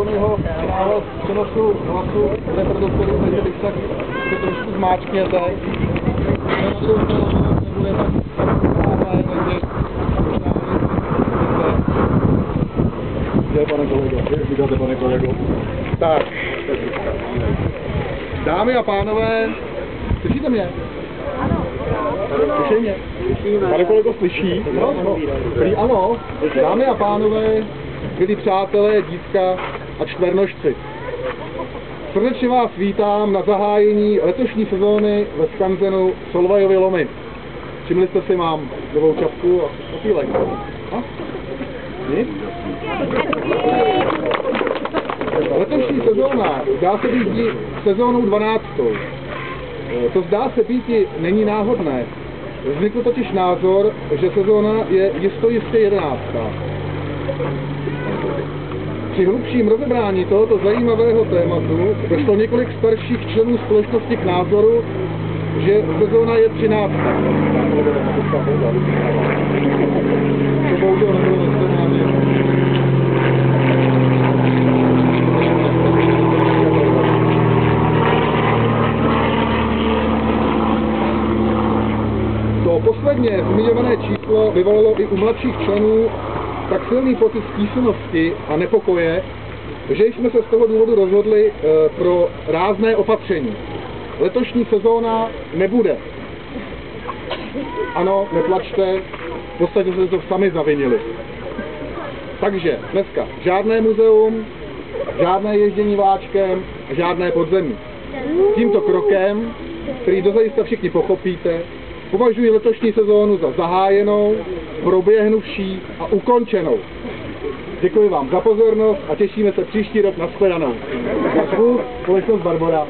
Tonyho náhle přenosu hlasu reproduktoru, takže když tak se trošku zmáčkněte. Na druhou stranu nebude tak právě, takže možná je, pane kolego, jak říkáte, pane kolego. Tak, dámy a pánové, slyšíte mě? Slyší mě? Pane kolego, slyší? No. Ano, dámy a pánové, milí přátelé, dítka a čtvernožci. Srdečně vás vítám na zahájení letošní sezóny ve skanzenu Solvajovy lomy. Všimli jste si, mám novou čapku a opílek. Letošní sezóna dá se být sezónou 12. To zdá se být není náhodné. Vznikl totiž názor, že sezóna je jistě 11. Při hlubším rozebrání tohoto zajímavého tématu došlo několik starších členů společnosti k názoru, že sezóna je 13. To posledně zmiňované číslo vyvolalo i u mladších členů tak silný pocit stížnosti a nepokoje, že jsme se z toho důvodu rozhodli pro rázné opatření. Letošní sezóna nebude. Ano, neplačte, v podstatě jste to sami zavinili. Takže dneska žádné muzeum, žádné ježdění vláčkem, žádné podzemí. Tímto krokem, který dozajista všichni pochopíte, považuji letošní sezónu za zahájenou, proběhnuvší a ukončenou. Děkuji vám za pozornost a těšíme se příští rok na shledanou. Společnost Barbora.